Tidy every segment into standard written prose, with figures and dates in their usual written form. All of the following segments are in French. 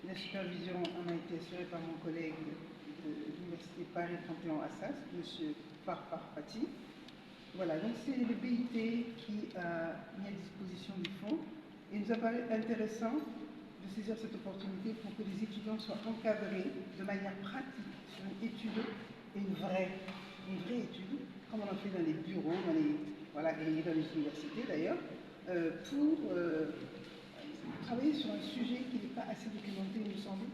La supervision en a été assurée par mon collègue de l'Université Paris 31 Assas, M. Farfar Fati. Voilà, donc c'est le BIT qui a mis à disposition du fonds. Et il nous a paru intéressant de saisir cette opportunité pour que les étudiants soient encadrés de manière pratique sur une étude, et une vraie étude, comme on en fait dans les bureaux, voilà, et dans les universités d'ailleurs, pour travailler sur un sujet qui n'est pas assez documenté, il me semble,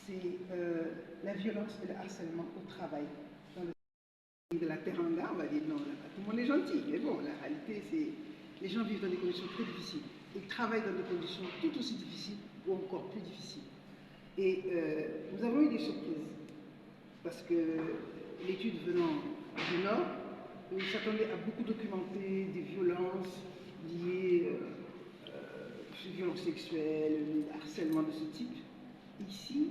c'est la violence et le harcèlement au travail. Dans le de la teranga, on va dire non, là, tout le monde est gentil, mais bon, la réalité, c'est les gens vivent dans des conditions très difficiles. Ils travaillent dans des conditions tout aussi difficiles ou encore plus difficiles. Et nous avons eu des surprises, parce que l'étude venant du Nord, on s'attendait à beaucoup documenter des violences liées aux violences sexuelles, harcèlement de ce type. Ici,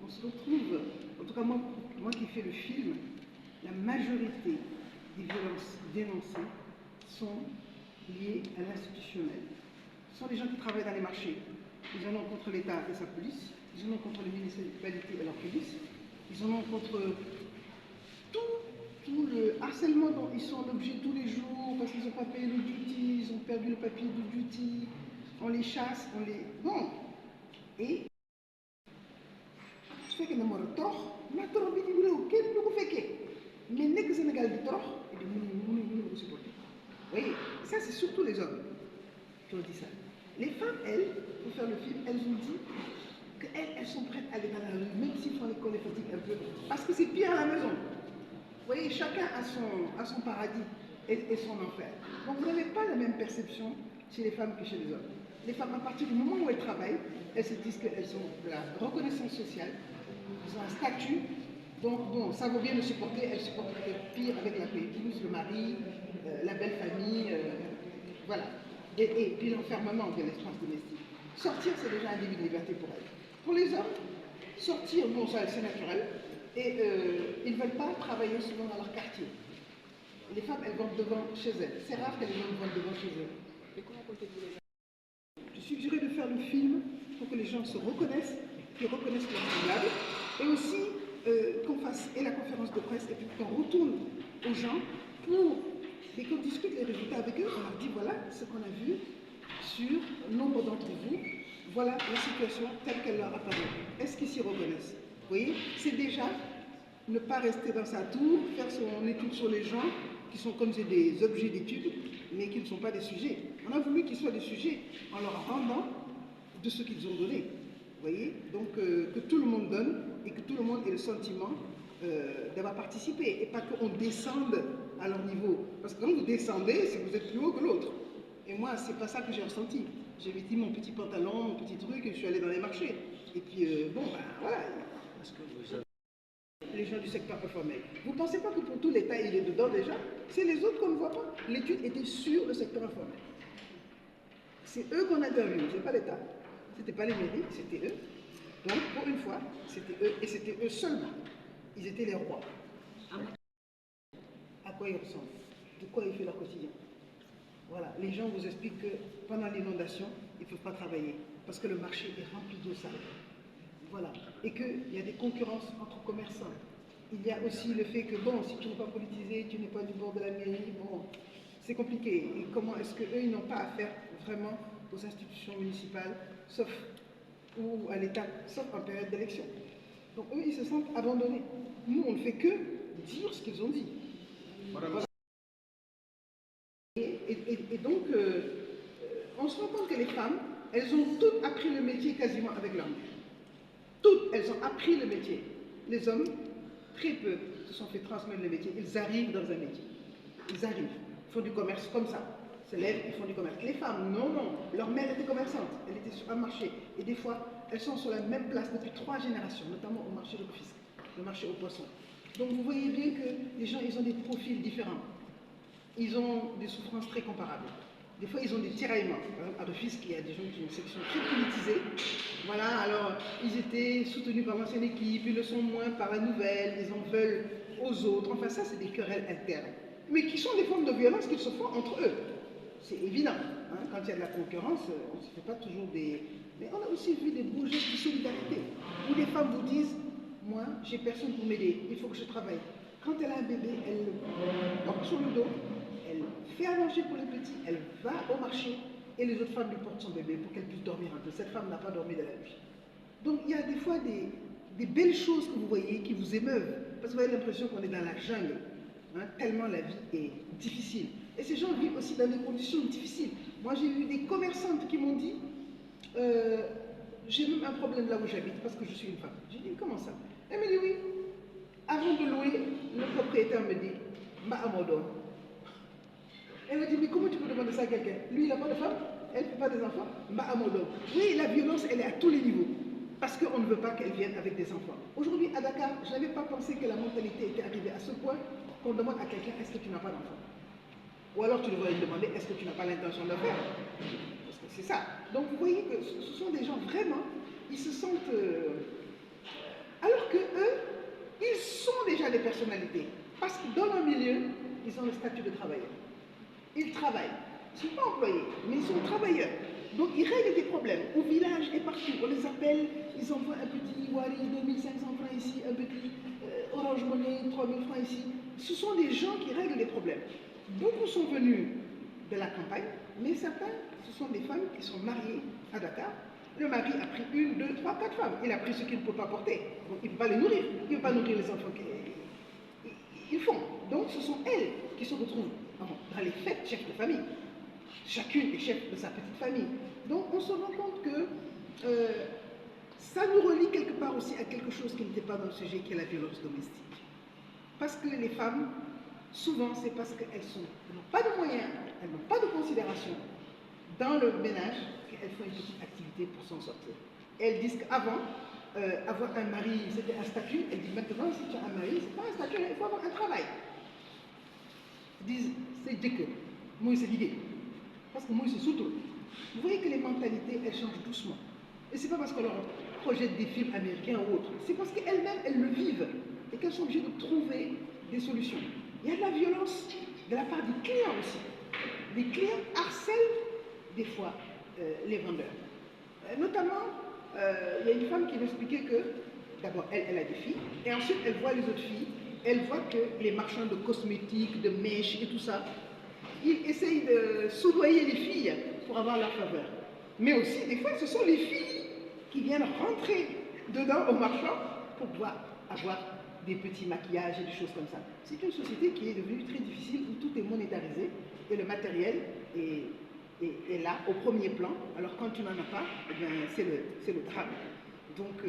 on se retrouve, en tout cas moi qui fais le film, la majorité des violences dénoncées sont liées à l'institutionnel. Ce sont des gens qui travaillent dans les marchés. Ils en ont contre l'État et sa police, ils en ont contre les municipalités et leur police, ils en ont contre tout le harcèlement dont ils sont l'objet tous les jours parce qu'ils n'ont pas payé le duty, ils ont perdu le papier du duty, on les chasse, on les... Bon. Et su fekkee ne moo torox na torox bi ci réew kenn du ko fekkee mais nekk Sénégal di torox et di mënuñu ko supporter. Oui, ça c'est surtout les hommes qui ont dit ça. Les femmes, elles, pour faire le film, elles ont dit qu'elles sont prêtes à aller dans la rue, même s'il faut qu'on les fatigue un peu, parce que c'est pire à la maison. Vous voyez, chacun a son paradis et son enfer. Donc vous n'avez pas la même perception chez les femmes que chez les hommes. Les femmes, à partir du moment où elles travaillent, elles se disent qu'elles ont de la reconnaissance sociale, elles ont un statut, donc bon, ça vaut bien le supporter, elles supportent pire avec la péduse, le mari, la belle famille, voilà. Et puis l'enfermement de l'espace domestique. Sortir, c'est déjà un début de liberté pour elles. Pour les hommes, sortir, bon, ça c'est naturel, et ils ne veulent pas travailler souvent dans leur quartier. Les femmes, elles vont devant chez elles. C'est rare que les hommes vont devant chez elles. Et comment comptez-vous les hommes? Je suggérais de faire le film pour que les gens se reconnaissent, qu'ils reconnaissent leurs semblables, et aussi qu'on fasse et la conférence de presse et puis qu'on retourne aux gens pour et qu'on discute les résultats avec eux. On leur dit voilà ce qu'on a vu sur nombre d'entre vous, voilà la situation telle qu'elle leur apparaît. Est-ce qu'ils s'y reconnaissent? Vous voyez, c'est déjà ne pas rester dans sa tour, faire son étude sur les gens qui sont comme des objets d'étude, mais qui ne sont pas des sujets. On a voulu qu'ils soient des sujets en leur rendant de ce qu'ils ont donné. Vous voyez, donc que tout le monde donne et que tout le monde ait le sentiment d'avoir participé et pas qu'on descende à leur niveau. Parce que quand vous descendez, c'est que vous êtes plus haut que l'autre. Et moi, c'est pas ça que j'ai ressenti. J'ai mis mon petit pantalon, mon petit truc, et je suis allée dans les marchés. Et puis, bon, ben voilà. Parce que les gens du secteur informel. Vous ne pensez pas que pour tout l'État, il est dedans déjà? C'est les autres qu'on ne voit pas. L'étude était sur le secteur informel. C'est eux qu'on interviewe, c'est pas l'État. C'était pas les mairies, c'était eux. Donc, pour une fois, c'était eux, et c'était eux seulement. Ils étaient les rois. À quoi ils ressemblent? De quoi ils font leur quotidien? Voilà, les gens vous expliquent que pendant l'inondation, ils ne peuvent pas travailler, parce que le marché est rempli d'eau sale. Voilà, et qu'il y a des concurrences entre commerçants. Il y a aussi le fait que, bon, si tu n'es pas politisé, tu n'es pas du bord de la mairie, bon, c'est compliqué. Et comment est-ce qu'eux, ils n'ont pas affaire vraiment aux institutions municipales, sauf ou à l'État, sauf en période d'élection. Donc eux, ils se sentent abandonnés. Nous, on ne fait que dire ce qu'ils ont dit. Voilà. Et donc, on se rend compte que les femmes, elles ont toutes appris le métier quasiment avec leur mère. Toutes, elles ont appris le métier. Les hommes, très peu, se sont fait transmettre le métier. Ils arrivent dans un métier. Ils arrivent, ils font du commerce comme ça. Se lèvent, ils font du commerce. Les femmes, non, non. Leur mère était commerçante. Elle était sur un marché. Et des fois, elles sont sur la même place depuis 3 générations, notamment au marché de Rufisque, le marché aux poissons. Donc vous voyez bien que les gens, ils ont des profils différents. Ils ont des souffrances très comparables. Des fois, ils ont des tiraillements. Par exemple, à Rufisque, il y a des gens qui ont une section très politisée. Voilà, alors, ils étaient soutenus par l'ancienne équipe, ils le sont moins par la nouvelle, ils en veulent aux autres. Enfin, ça, c'est des querelles internes. Mais qui sont des formes de violence qu'ils se font entre eux. C'est évident. Hein, quand il y a de la concurrence, on ne se fait pas toujours des Mais on a aussi vu des beaux gestes de solidarité, où les femmes vous disent, moi, j'ai personne pour m'aider, il faut que je travaille. Quand elle a un bébé, elle le porte sur le dos, elle fait à manger pour les petits, elle va au marché, et les autres femmes lui portent son bébé pour qu'elle puisse dormir un peu. Cette femme n'a pas dormi de la nuit. Donc il y a des fois des belles choses que vous voyez qui vous émeuvent, parce que vous avez l'impression qu'on est dans la jungle, hein, tellement la vie est difficile. Et ces gens vivent aussi dans des conditions difficiles. Moi j'ai eu des commerçantes qui m'ont dit, j'ai même un problème là où j'habite parce que je suis une femme. J'ai dit, comment ça? Elle me dit, oui. Avant de louer, le propriétaire me dit, ma amodo. Elle m'a dit, mais comment tu peux demander ça à quelqu'un? Lui, il n'a pas de femme, elle ne fait pas des enfants. Ma amodo. Oui, la violence, elle est à tous les niveaux. Parce qu'on ne veut pas qu'elle vienne avec des enfants. Aujourd'hui, à Dakar, je n'avais pas pensé que la mentalité était arrivée à ce point qu'on demande à quelqu'un, est-ce que tu n'as pas d'enfant? Ou alors tu devrais lui demander, est-ce que tu n'as pas l'intention de le faire? Parce que c'est ça. Donc vous voyez que ce sont des gens vraiment, ils se sentent... alors que eux, ils sont déjà des personnalités. Parce que dans leur milieu, ils ont le statut de travailleur. Ils travaillent. Ils ne sont pas employés, mais ils sont travailleurs. Donc ils règlent des problèmes. Au village et partout, on les appelle, ils envoient un petit Wari, 2500 francs ici, un petit Orange Money, 3000 francs ici. Ce sont des gens qui règlent des problèmes. Beaucoup sont venus de la campagne, mais certains, ce sont des femmes qui sont mariées à Dakar. Le mari a pris 1, 2, 3, 4 femmes. Il a pris ce qu'il ne peut pas porter. Donc il ne peut pas les nourrir. Il ne peut pas nourrir les enfants qu'ils font. Donc ce sont elles qui se retrouvent dans les fêtes chefs de famille. Chacune est chef de sa petite famille. Donc on se rend compte que ça nous relie quelque part aussi à quelque chose qui n'était pas dans le sujet, qui est la violence domestique. Parce que les femmes, souvent, c'est parce qu'elles n'ont pas de moyens, elles n'ont pas de considération dans le ménage qu'elles font une petite activité pour s'en sortir. Elles disent qu'avant, avoir un mari, c'était un statut. Elles disent maintenant, si tu as un mari, ce n'est pas un statut, il faut avoir un travail. Ils disent, c'est Dieu que, moi c'est l'idée. Parce que moi c'est surtout. Vous voyez que les mentalités, elles changent doucement. Et ce n'est pas parce qu'on leur projette des films américains ou autres, c'est parce qu'elles-mêmes, elles le vivent et qu'elles sont obligées de trouver des solutions. Il y a de la violence de la part des clients aussi. Les clients harcèlent des fois les vendeurs. Notamment, il y a une femme qui m'expliquait que, d'abord, elle a des filles, et ensuite, elle voit les autres filles, elle voit que les marchands de cosmétiques, de mèches et tout ça, ils essayent de soudoyer les filles pour avoir leur faveur. Mais aussi, des fois, ce sont les filles qui viennent rentrer dedans au marchand pour pouvoir avoir des petits maquillages et des choses comme ça. C'est une société qui est devenue très difficile, où tout est monétarisé et le matériel est là, au premier plan. Alors quand tu n'en as pas, eh bien, c'est le drame. Donc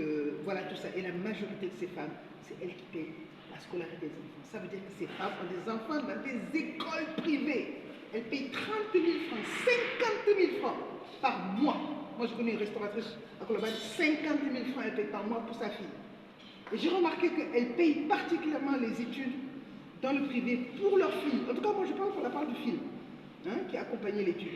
voilà tout ça. Et la majorité de ces femmes, c'est elles qui payent la scolarité des enfants. Ça veut dire que ces femmes ont des enfants dans des écoles privées. Elles payent 30 000 francs, 50 000 francs par mois. Moi, je connais une restauratrice à Colobane, 50 000 francs elle paye par mois pour sa fille. Et j'ai remarqué qu'elles payent particulièrement les études dans le privé pour leurs filles. En tout cas, moi, je parle pour la part du film, hein, qui a accompagné l'étude.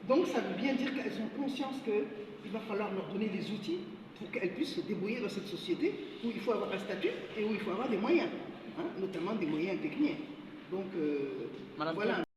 Donc, ça veut bien dire qu'elles ont conscience qu'il va falloir leur donner les outils pour qu'elles puissent se débrouiller dans cette société où il faut avoir un statut et où il faut avoir des moyens, hein, notamment des moyens pécuniaires. Donc, voilà.